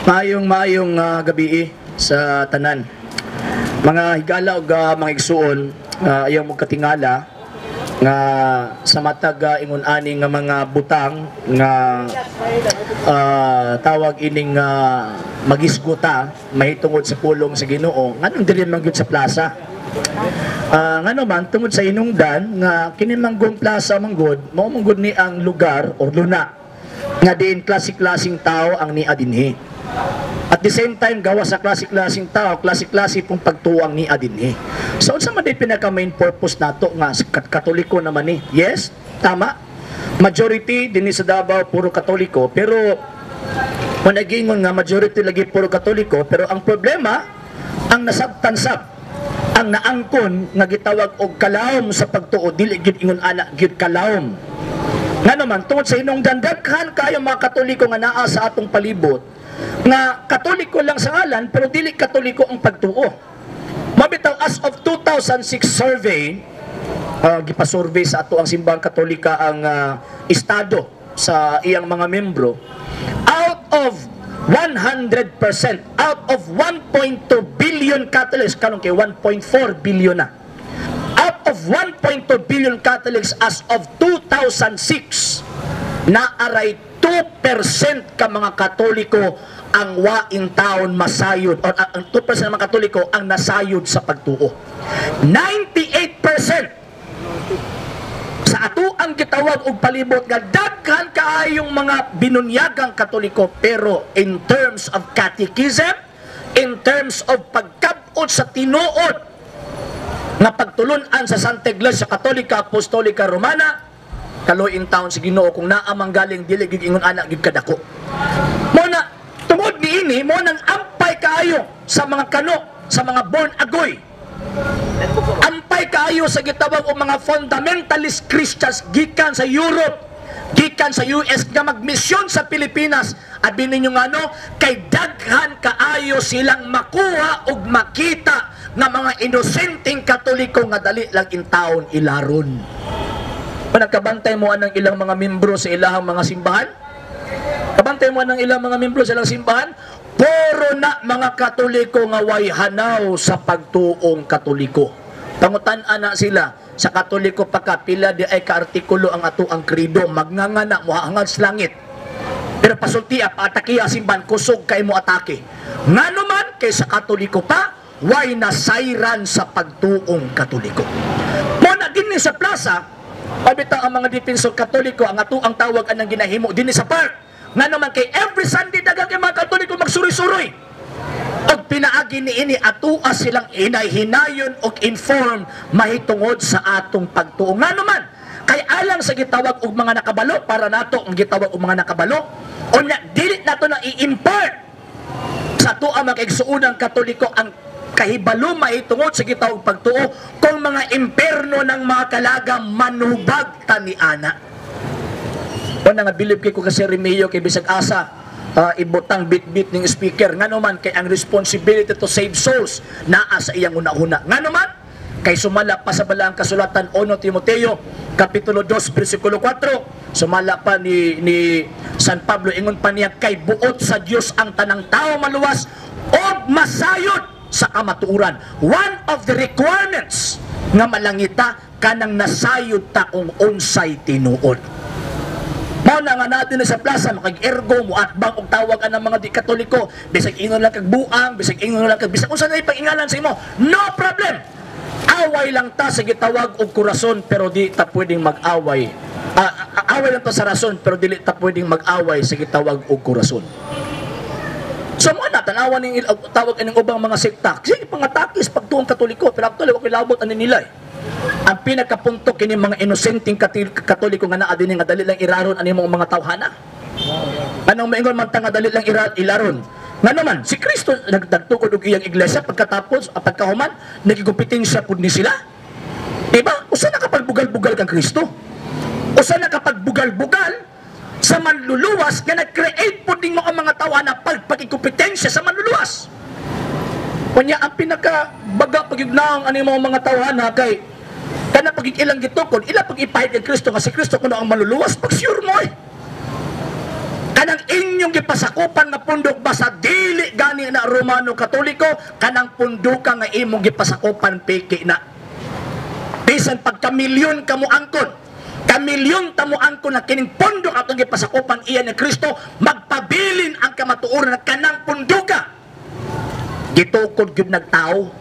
Maayong gabi sa tanan. Mga higala ug mga igsuon, ayaw mo katingala nga sa matag ingon ani nga mga butang nga tawag ining magisguta mahitungod sa pulong sa Ginoo nganong dili man gyud sa plaza. Ngano man tungod sa inungdan nga kini manggong plaza manggod mao manggod ni ang lugar o luna nga diin klase-klaseng tao ang niya dinhi. At the same time, gawa sa klase-klaseng tao, klase-klase pong pagtuang ni adinhi. So, unsa man din pinaka-main purpose nato nga katoliko naman ni? Yes, tama. Majority din sa Davao puro katoliko, pero managingon nga majority lagi puro katoliko, pero ang problema, ang nasabtansab, ang naangkon nga gitawag og kalawom sa pagtuo, dili gyud ingon ana gyud kalawom. Nga naman, tungod sa inong dandaghan kayo mga katoliko nga naa sa atong palibot, nga katoliko lang sa ngalan pero dili katoliko ang pagtuo. Mabitaw as of 2006 survey, gipa-survey sa ato ang simbahang katolika ang estado sa iyang mga membro, out of 100%, out of 1.2 billion Catholics, kanong kay 1.4 billion na, out of 1.2 billion Catholics as of 2006, naaray 2% ka mga Katoliko ang waing taon masayod, o ang 2% ng mga Katoliko ang nasayod sa pagtuo. 98% sa ato ang gitawag og palibot nga daghan kaayong mga binunyagang Katoliko, pero in terms of catechism, in terms of pagkabot sa tinuod nga pagtulunan sa Santa Iglesia Katolika Apostolika Romana, kaloy in taon si Ginoo kung naamang galing dili gid ingon ana gid kadako. Mo na tungod niini mo nang ampay kaayo sa mga kano, sa mga born agoy. Ampay kaayo sa gitawag og mga fundamentalist Christians gikan sa Europe, gikan sa US nga magmisyon sa Pilipinas. Abi ninyo ngano kay daghan kaayo silang makuha ug makita nga mga inosenteng Katoliko nga dali lang in taon ilaron. Nagkabantay mo anang ilang mga membro sa ilahang mga simbahan? Kabantay mo anang ilang mga membro sa ilang simbahan? Puro na mga Katoliko nga way hanaw sa pagtuong Katoliko. Pangutan-an na sila sa Katoliko pagkapila di ay ka-artikulo ang ato ang krido, magngangana mo hangad sa langit. Pero pasultiya, paatakiya simbahan, kusog kay mo atake. Nga naman kay sa Katoliko pa, way nasayran sa pagtuong Katoliko. Muna din sa plaza, pabitaw ang mga dipensor Katoliko ang ato ang tawag anang ginahimo dinhi sa park. Nga naman kay every Sunday daghang kay mga Katoliko magsuroy-suroy. Og pinaagi niini atoa silang hinay-hinayon og inform mahitungod sa atong pagtuo. Nga naman kay alang sa gitawag og mga nakabalo para nato ang gitawag og mga nakabalo. Unya dili nato na i-impart sa ato ang mga igsuunang Katoliko ang kahibalo mahitungod sa gitawag pagtuo kung mga imperno ng mga kalagang manubag taniana. O nga bilib kay ko kasi Remeo kay bisag asa ibutang bit-bit ng speaker nga naman kay ang responsibility to save souls naa sa iyang una-una. Nga naman kay sumala pa sa balaang kasulatan 1 Timoteo kapitulo 2 bersikulo 4, sumala pa ni San Pablo ingon pa niya kay buot sa Dios ang tanang tao maluwas og masayod sa kamatuuran. One of the requirements nga malangita kanang nasayod ta kung unsay tinuod. Mao na nga natin sa plaza makag-ergo mo at bang og tawagan ng mga di Katoliko bisag ingon lang kag buang, bisag ingon lang kag bisag unsa na ipangingalan sa imo, no problem. Away lang ta sa gitawag og kurason pero di ta pwedeng mag-away. Away lang ta sa rason pero dili ta pwedeng mag-away sa gitawag og kurason. So mo na tanawan ning tawag ining ubang mga sekta. Sige pangatakis pagtuong Katoliko pero actually wa kilabot ani nila. Ang pinakapunto kini mga inosenteng Katoliko nga naa dinhi nga dali lang iraron ani mga tawhana. Anong maingon man ta nga dali lang ilaron? Nga naman si Kristo nagdagtukod og iyang iglesia pagkatapos pagkahuman nagigupiting siya pud ni sila. Diba? Usa na kapagbugal-bugal kang Kristo? Usa na kapagbugal-bugal sa manluluwas nga nag-create po din mga tawa na pagpakikumpetensya sa manluluwas. Kanya ang pinakabaga pagignaang ani mga tawahan kay kana pagigilang gitukod ila pag ipahid kay Kristo nga si Kristo kuno ang manluluwas pag sure mo kanang inyo inyong gipasakupan nga pundok basta dili gani na Romano Katoliko, kanang punduka nga imong gipasakupan piki na. Bisan pagkamilyon kamo angkon, kamilyon tamo angkon na kining pundok atong gipasakupan iya ni Kristo, magpabilin ang kamatuoran na kanang punduka. Gitukod gyud nagtao.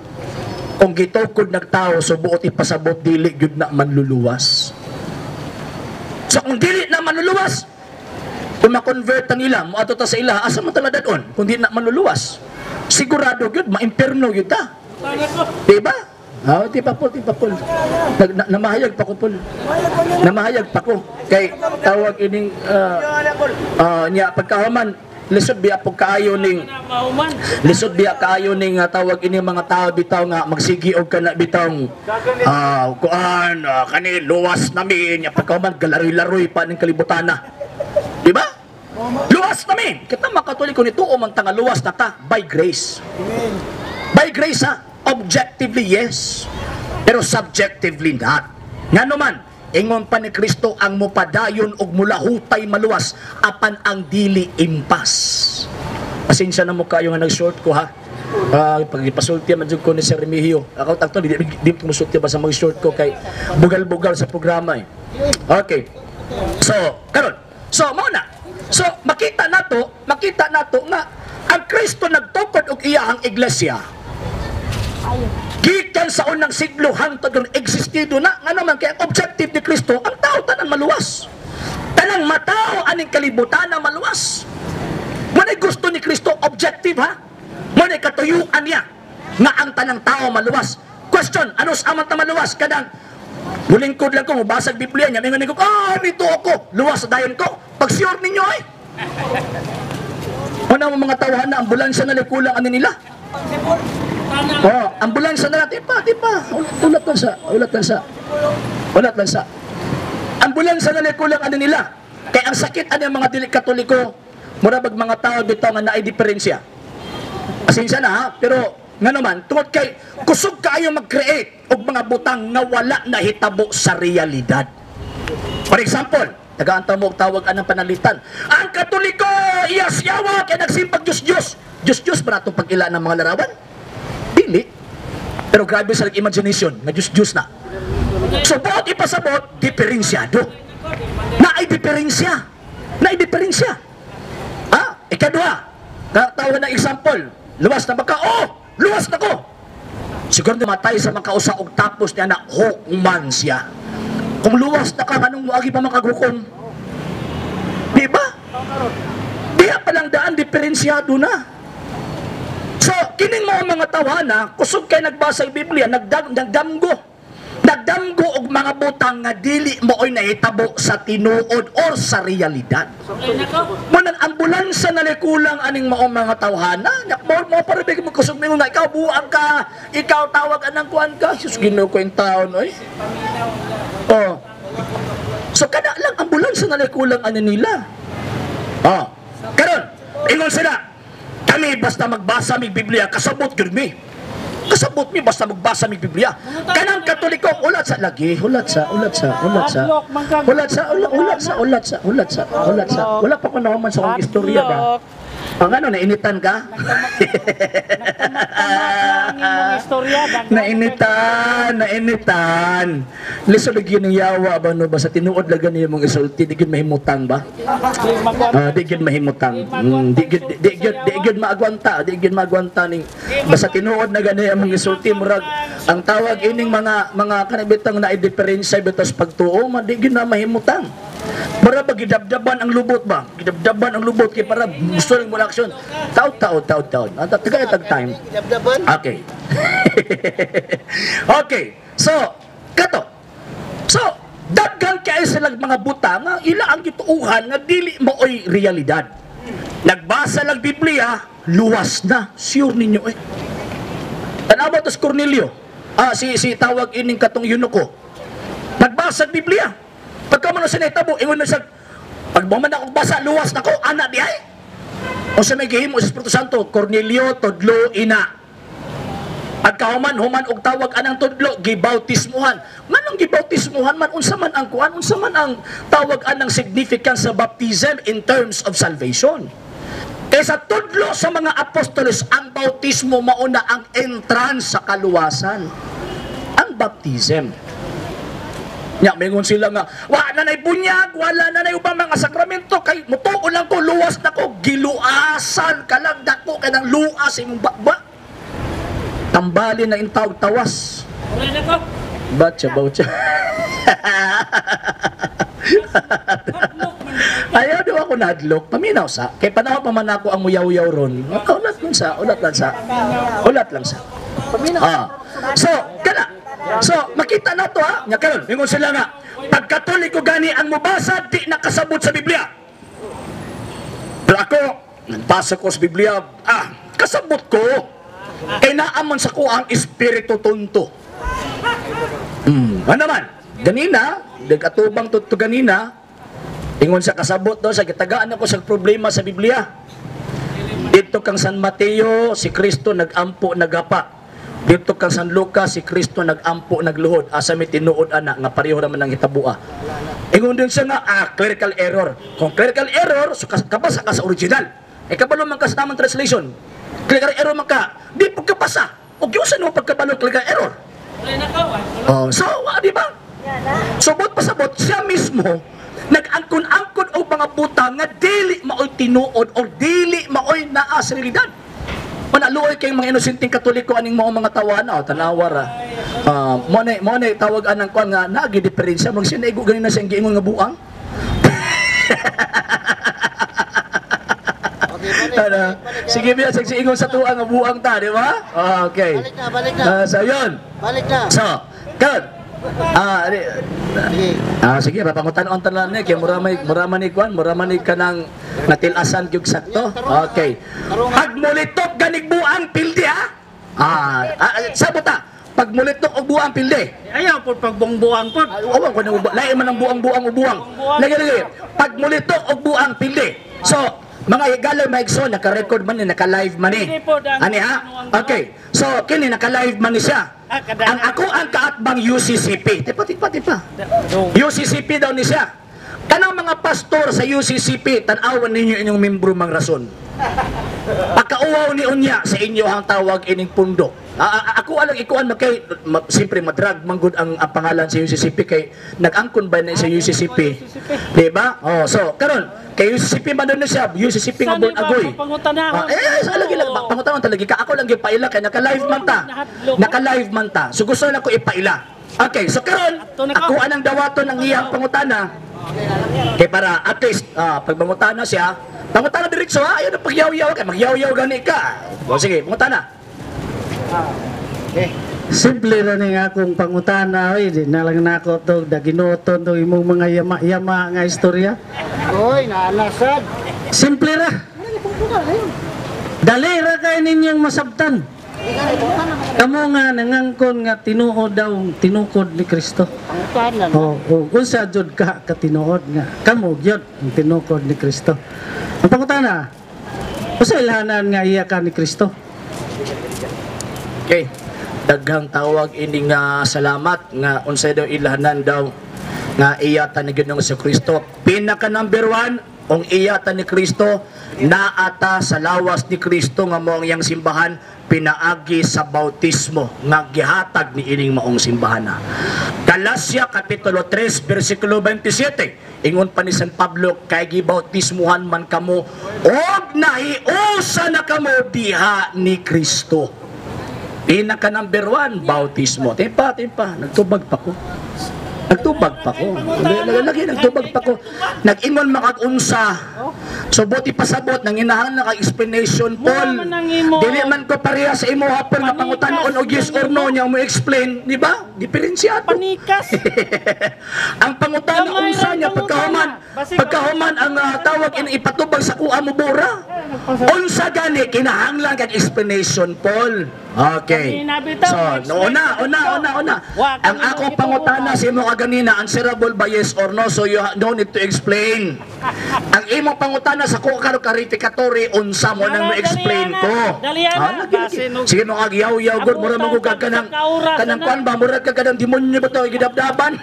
Kung gitukod nagtao, subuot ipasabot dili gyud na manluluwas. So kung dili na manluluwas, kung ma-convert nila, moadto ta sa ila, asa man tala dadon? Kung di na manluluwas, sigurado gyud ma-imperno gyud ta. Diba? Di pa po. Namahayag pa ko po. Namahayag pa ko. Kay tawag ining niya pagkahuman, lisod biya po kaayo ning tawag ini mga tao bitaw nga magsigi og kana bitong kani luwas nami nya pagkahuman galaroy-laroy pa ning kalibutan na. Di ba? Luwas namin. Kita makatoliko nito o mang luwas na ta by grace. By grace ha. Objectively yes. Pero subjectively not. Nga naman, ingon pa ni Kristo ang mupadayon og mulahutay maluwas apan ang dili impas. Pasensya na mo kayo nga nag-short ko ha. Pag-ipasulti man dyan ko ni Sir Remigio. Ako takto, di ko musulti ba sa mag-short ko kay bugal-bugal sa programa eh. Okay. So, karon. So, muna. So, makita nato nga ang Kristo nagtukod og iyahang iglesia. Gikan sa unang siglo hangtod ng existido na nga naman kay ang objective ni Kristo ang tao tanan maluwas. Tanang matao aning kalibutan na maluwas. Manay gusto ni Kristo objective ha. Manay katuyuan niya nga ang tanang tao maluwas. Question, ano sa aman ta maluwas? Kadang bulingkod lang ko, mabasag Biblia niya. Mingon ko, nito ako. Luwas sa dayon ko. Pag-sure ninyo eh. Una mo mga tawahan na ambulansya na kulang ano nila. Ambulansya na natin. Tipa. Ulat lang sa. Ambulansya na kulang ano nila. Kaya ang sakit ano yung mga dili Katoliko, murabag mga tao dito nga naay diferensya. Pasensya na ha, pero nga naman, tungod kay kusog kaayo mag-create og mga butang nga wala na hitabo sa realidad. For example, tagaan mo og tawag anang panalitan. Ang Katoliko iyasyawa kay nagsimpag Diyos. Diyos ba natong pag-ila ng mga larawan? Dili. Pero grabe sa imagination, nga Diyos na. So, buot ipasabot, diferensyado. Naay diferensya. Ikaduha, tawag na example, luwas na baka, luwas na ko. Siguro namatay sa makausa og tapos niya na hukuman siya. Kung luwas na ka, anong wagi pa makagukon? Diba? Diya palang daan, diferensyado na. So, kining mga tawana, kusog kay nagbasa ng Biblia, nagdamgo og mga butang nga dili mooy nahitabo sa tinuod or sa realidad. Manan ambulansya na kulang aning mga tawhana, mo para bigay mo kusog mo nga ikaw buang ka, ikaw tawag anang kuan ka, sus Ginoo ko yung taon oy. So kada lang ambulansya na kulang ano nila. Karon, ingon sila, kami basta magbasa mig Biblia kasabot gyud mi. Kasabot mi basta magbasa mig Biblia. Kanang Katoliko ulat sa lagi, ulat sa. Wala pa ko naman sa kong istorya ba. Ang ano, nainitan ka? Nainitan. Lisod lagi ng yawa ba no ba sa tinuod laga niyo mong isulti, di gid mahimutang ba? Di gid mahimutang. Di gid maagwanta ning basta tinuod na gani among isulti murag ang tawag ining mga kanibitang na i-diferensya bitos pagtuo, di gid na mahimutang. Para ba gidabdaban ang lubot ba? Gidabdaban ang lubot kay para gusto ring mula aksyon. Taud. Tagay tag time. Okay. Okay. So, kato. So, daghan kay silang mga butang nga ila ang gituuhan nga dili maoy realidad. Nagbasa lang Biblia, luwas na. Sure ninyo eh. Tanawa tos Cornelio. Si tawag ining katong yunuko. Nagbasa Biblia. Pagka mo na sinitabo, ingon na siya, pag buman na akong basa, luwas na ko, anak di ay. O sa may gihimo sa Espiritu Santo, Cornelio, Todlo, Ina. Pagkahuman, human og tawag anang Todlo, gibautismuhan. Manong gibautismuhan man, unsa man ang kuan, unsa man ang tawag anang significance sa baptism in terms of salvation. Kaysa tudlo sa mga apostolos, ang bautismo mauna ang entrance sa kaluwasan. Ang baptism. Nya, mingon sila nga, wala na bunyag, wala na ubang mga sakramento, kay mutuo lang ko, luwas na ko, giluasan ka lang, dako ka ng luas, imong bakba. Tambalin na intawag tawas. Wala na ko. Batcha. Ayaw daw ako nadlok, paminaw sa. Kay panahon pa man ako ang muyaw-yaw ron. Ulat lang sa. Paminaw. So, kana. So, makita na to ha. Nya karon, mingon sila nga, pag Katoliko gani ang mubasa, di nakasabot sa Biblia. Pero ako, nagbasa ko sa Biblia, kasabot ko. Kay naaman sa ko ang Espiritu Tunto. Ano naman? Ganina, nagkatubang to ganina, ingon sa kasabot do, sa gitagaan ako sa problema sa Biblia. Dito kang San Mateo, si Kristo nagampo nagapa. Dito kang San Lucas, si Kristo nagampo nagluhod. Asa may tinuod ana nga pareho naman ang hitabua. Ingon din siya nga, clerical error. Kung clerical error, so kabasa ka sa original. Kabalo man ka sa tamang translation. Clerical error man ka, di pagkabasa. O kiusan mo pagkabalo clerical error. So, di ba? Subot pasabot, siya mismo nag-angkon-angkon o mga buta nga dili maoy tinuod o dili maoy naa sa realidad. Panaluoy kayong mga inosenteng Katoliko aning mga tawana o tanawara. Mo na tawag anang kuan nga nagi diferensya mag sinaigo ganina sa giingon nga buang. Sige biya sa ingon sa tuang nga buang ta, di ba? Okay. Balik na. So yun. Balik na. So, good. Sige, papangutan-on tanan ni kay mura ni kanang natilasan gyud sakto. Okay. Pag mulitok ganig buang pildi ha. Sabota. Pag mulitok og buang pildi. Ayaw po pagbungbuang po. Awan ko nang lain man ang buang ubuang. Lagi. Pag mulitok og buang pildi. So, mga higalaw maigso, naka-record man ni, naka-live man ni. Ani ha? Okay. So, kini naka-live man ni siya. Ang ako ang kaatbang UCCP. Tipa. UCCP daw ni siya. Kanang mga pastor sa UCCP, tanawan ninyo inyong membro mang rason. Pagkauwaw ni unya sa inyo ang tawag ining pundo. Ako alang ikuan kay siyempre madrag manggod ang pangalan sa UCCP kay nag-angkon ba na sa UCCP. Di ba? So karon kay UCCP man doon siya, UCCP nga bon agoy. Sa lagi lang pangutan talaga ka ako lang gipaila kay naka-live man ta. So gusto na ko ipaila. Okay, so karon ako anang dawaton ang iyang pangutana. Kay para at least pag mangutana siya, pangutana diretso ha, ayaw na pagyaw-yaw kay magyaw-yaw gani ka. Sige, pangutana. Simple na ni nga akong pangutana, di na lang na ako ito, daginoton ito imong mga yama nga istorya. Oy, naalasad. Simple ra. Dali ra kayo ninyong masabtan. Kamu nga nangangkon nga tinukod ni Kristo. Unsa jud ka tinuod nga kamo gyud ang tinukod ni Kristo. Ang pangutana, usa ilhanan nga iya ka ni Kristo. Okay. Daghang tawag ini nga salamat nga unsay daw ilhanan daw nga iyatan ni Ginoong sa Kristo. Pinaka number 1 ang iyatan ni Kristo naata sa lawas ni Kristo nga mo ang iyang simbahan pinaagi sa bautismo nga gihatag ni ining maong simbahan. Galacia kapitulo 3 bersikulo 27 ingon pa ni San Pablo kay gibautismuhan man kamo og nahiusa na kamo diha ni Kristo. Pinaka number 1, bautismo. Timpa. Nagtubag pa ko. Lagi nagtubag pa ko. Nag-ingon makag-unsa. So, buti pasabot. Nanginahal na ka-explanation, Paul. Dili man ko pareha sa imo hapon nga pangutanon og yes or no niya mo explain. Di ba? Diferensyado. Panikas. Ang pangutan unsa niya pagkahuman ang tawag ipatubag sa kuha mo bura. Unsa gani kinahanglan kag explanation, Paul. Okay. So, una. Ang ako pangutana sa imo kaganina, answerable by yes or no, so you don't need to explain. Ang imo pangutana sa ko clarificatory unsa mo nang ma-explain ko. Sige mo agyaw-yaw gud mura mo gugag kanang kuan ba mura ka kanang demonyo ba to gidabdaban.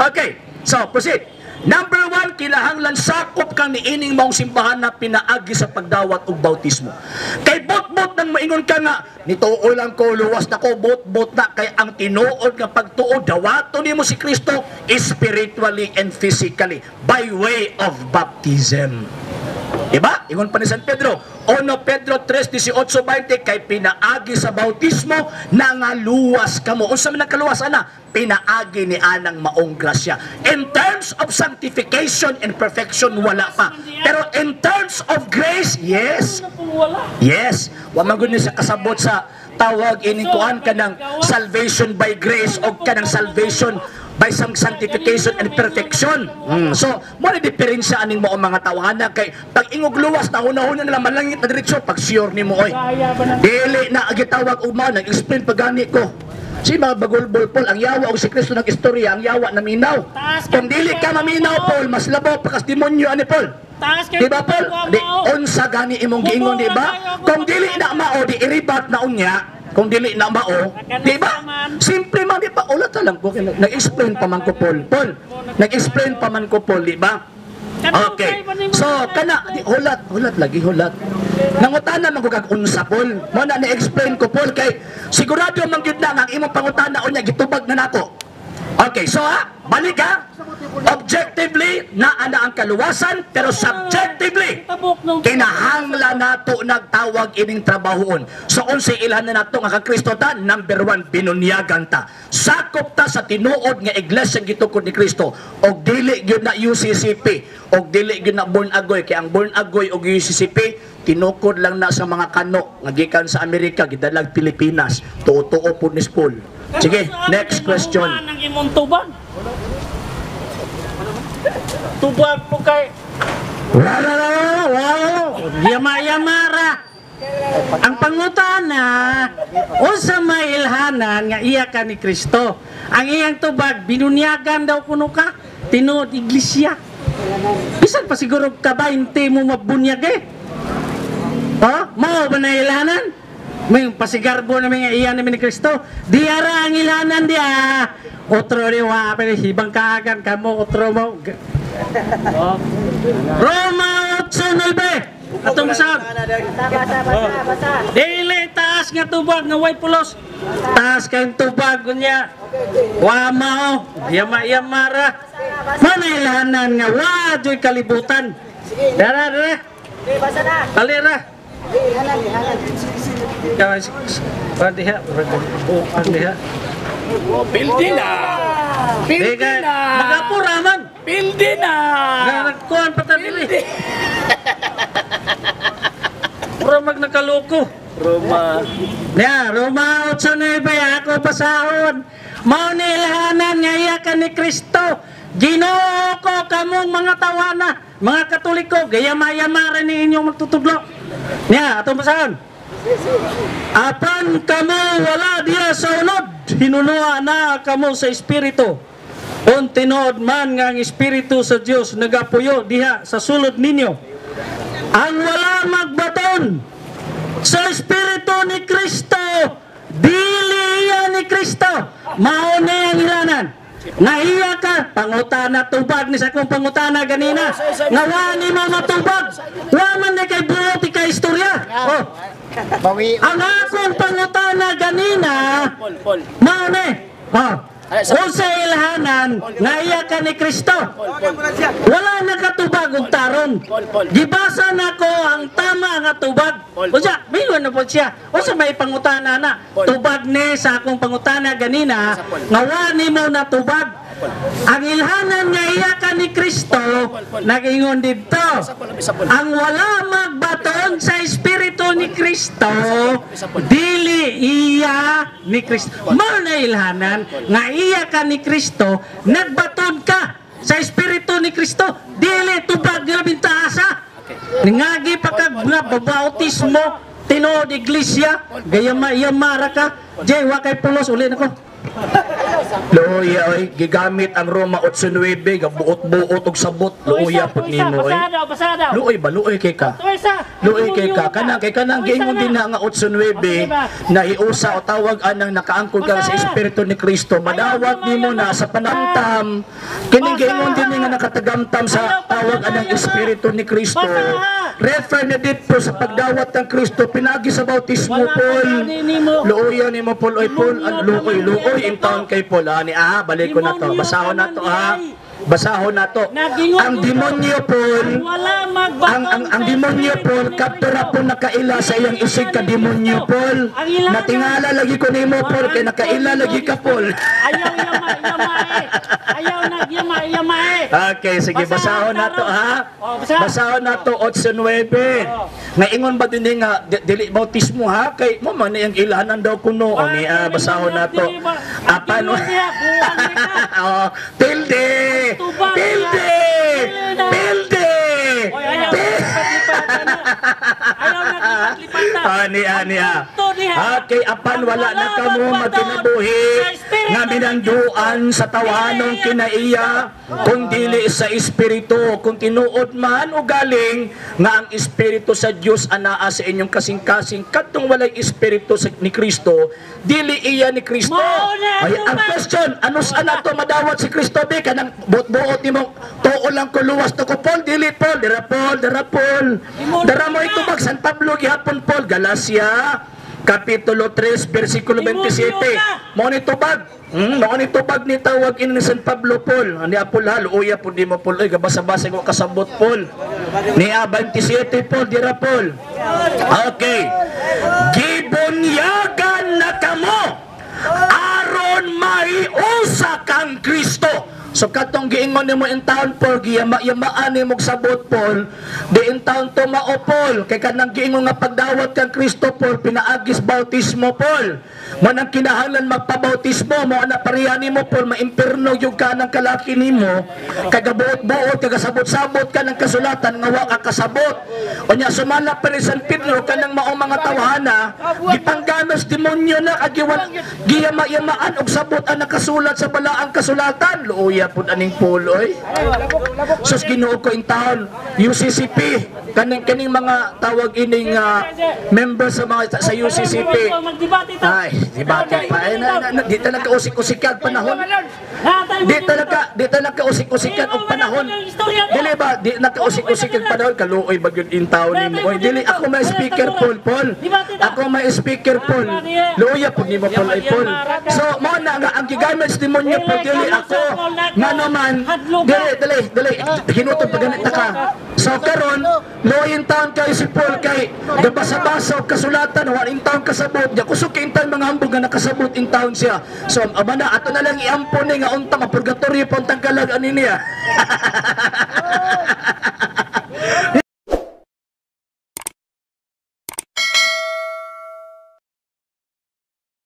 Okay. So, proceed. Number 1, kinahanglan sakop kang niining maong simbahan na pinaagi sa pagdawat og bautismo. Kay bot-bot nang maingon ka nga, nituo lang ko, luwas na ko, bot-bot na, kay ang tinuod nga pagtuo, dawato nimo si Kristo spiritually and physically by way of baptism. Diba? Ingon pa ni San Pedro, 1 Pedro 3:18-20, kay pinaagi sa bautismo nangaluwas kamo. Unsa man nagkaluwas ana? Pinaagi ni anang maong grasya. In terms of sanctification and perfection, wala pa. Pero in terms of grace, yes. Yes. Wa man gud ni sa kasabot sa tawag ining kuan kanang salvation by grace o kanang salvation by some sanctification and perfection. So, mo na diferensya aning mo mga tawhana kay pag ingog luwas na hunahuna nila malangit na diretso pag sure nimo oy. Dili na gitawag og mao nag-explain pagani ko. Si mga bagulbol Paul, ang yawa og si Kristo ng istorya, ang yawa na minaw. Kung dili ka maminaw Paul, mas labaw pa kas demonyo ani Paul. Diba Paul? Di unsa gani imong giingon, diba? Kung dili na mao di iribat na unya. Kung dili na mao, di ba? Simple man, di ba? Ulat lang ko. Nag-explain pa man ko, Paul. Paul, nag-explain pa man ko, Paul, di ba? Okay. So, kana, hulat lagi, hulat. Nangutana man ko kag unsa, Paul. Mo na na-explain ko, Paul, kay sigurado man gyud na ang imong pangutana unya gitubag na nako. Okay, so balik ha. Objectively, naana ang kaluwasan, pero subjectively, kinahanglan nato nagtawag ining trabahoon. So, unsa ilhan na nato nga Kristo ta, number 1, binunyagan ta. Sakop ta sa tinuod nga iglesia gitukod ni Kristo. Og dili gyud na UCCP, og dili gyud na born agoy, kay ang born agoy og UCCP tinukod lang na sa mga kano nga gikan sa Amerika gidalag Pilipinas. Tuo-tuo pud ni Paul. Sige, next question. Tubag po kay Yama-yamara. Ang pangutana, unsa may ilhanan nga iya ka ni Kristo. Ang iyang tubag, binunyagan daw kuno ka, tinuod iglesia. Bisan pa siguro ka 20 mo mabunyag eh. Mao ba na ilhanan? May pasigarbo na mga iya namin ni Kristo. Diara ang ilhanan dia. Otro riwa, pero hibang kaagan kamo, otro mo. Roma 8:9. Atong sab. Dili taas nga tubag nga way pulos. Taas kang tubag kunya. Wa mao, yama-yamara. Manailahanan nga wa joy kalibutan. Dara. basa na. Alira. Guys, padiha. Padiha. Pildi na! Pildi na! Magapura man! Pildi na! Nagkuhan pa tabili. Pura mag nakaloko. Roma. Roma 8:9 ako pasahon. Mao ni ilhanan nga iya ka ni Kristo. Ginoo ko kamong mga tawana, mga Katoliko, gayama-yamara ni inyong magtutudlo. Atong pasahon. Apan kamo wala diya sa unod, hinunua na kamo sa Espiritu. Kung tinuod man nga ang Espiritu sa Dios nagapuyo diha sa sulod ninyo. Ang wala magbaton sa Espiritu ni Kristo, dili iya ni Kristo, mao ni ang ilanan. Nahiya ka, pangutana tubag ni sa akong pangutana ganina. Nga wani mo matubag, waman na kay buoti ka istorya. Ang akong pangutana ganina, mao ni, kung sa ilhanan, nga iya ka ni Kristo, wala nakatubag og taron. Gibasa na ko ang tama nga tubag. Usa, mayroon na po siya. Usa may pangutana na. Tubag ni sa akong pangutana ganina, nga wani mo na tubag. Ang ilhanan nga iya ka ni Kristo, nag-ingon dito, ang wala magbaton sa Espiritu ni Kristo, dili iya ni Kristo. Mao na ilhanan nga iya ka ni Kristo, nagbaton ka sa Espiritu ni Kristo, dili tubag nga bintaasa. Ngagi pa kag nga babautismo, tinuod iglesia, gayama-yamara ka, jay wa kay pulos uli nako. Luya oy, gigamit ang Roma 8:9 gabuot-buot og sabot. Luya pud nimo oy. Basada. Luoy ba luoy kay ka? Luoy kay ka kanang giingon din na nga 8:9 na iusa o tawag anang nakaangkol ka sa espiritu ni Kristo. Madawat nimo na sa panamtam. Kining giingon din nga nakatagamtam sa tawag anang espiritu ni Kristo. Refer na dito sa pagdawat ng Kristo pinagi sa bautismo Paul. Luoy nimo Paul oy Paul luoy in taon kay Paul ani balik ko na to. Basahon na to Basahon na to. Ang demonyo Paul, ang demonyo Paul, kaptura po nakaila sa iyang isig ka demonyo Paul. Natingala lagi ko nimo Paul, kay nakaila lagi ka Paul. Ayaw nagyama. Okay, sige, basahon na to Basahon na to 8:9. Ngaingon ba din nga dili bautismo kay mo man iyang ilahanan daw kuno ni basahon na to. Apan Pilde! Ani. Okay, apan wala na kamo magkinabuhi nga minanduan sa tawanong kinaiya kung dili sa espiritu. Kung tinuod man o galing nga ang espiritu sa Dios anaa sa inyong kasing-kasing kadtong walay espiritu ni Kristo, dili iya ni Kristo. Ay ang question, anus ana to madawat si Kristo be kanang buot-buot nimo tuo lang ko luwas to ko Paul dili Paul dara Paul dara mo itubag San Pablo gihapon Paul Galacia Kapitulo 3, versikulo 27. Mo ni tubag. Mo ni tubag ni tawag ini ni San Pablo Paul. Ani apol haluya pud di mo Paul. Oy gabasa-basa ko kasabot Paul. Ni 27 Paul dira Paul. Okay. Gibunyagan na kamo aron maiusa kang Kristo. So katong giingon nimo in town Paul yamaan nimo sabot Paul di in town to mao Paul kay kanang giingon nga pagdawat kang Kristo Paul pinaagis bautismo Paul mo nang kinahanglan magpabautismo mo ana pareha nimo Paul maimperno yung ka ng kalaki nimo kagabuot-buot kagasabot-sabot ka ng kasulatan nga wa ka kasabot unya sumala pa ni San Pedro kanang mao mga tawhana gipangganos demonyo na agiwan giyama-yamaan og sabot ang nakasulat sa balaang kasulatan luoy pud aning puloy. Sus Ginoo ko in town UCCP kaning mga tawag ining members sa mga sa UCCP. Ay, debate pa di talaga usik-usikan panahon. Di talaga usik-usikan og panahon. Dili ba di naka-usik-usikan panahon kaluoy bagyod in town nimo. Dili ako may speaker Paul. Ako may speaker Paul. Luoy pud nimo Paul ay Paul. So mo na nga ang gigamit sa demonyo Paul dili ako nga naman dili hinutod paganit ka so karon loyin taon kay si Paul kay gabasa-basa og kasulatan wa in taon kasabot ya kusog kay intan mga hambog nga nakasabot in taon siya so amana ato na lang iampon ni nga unta mapurgatorio puntang kalag ani niya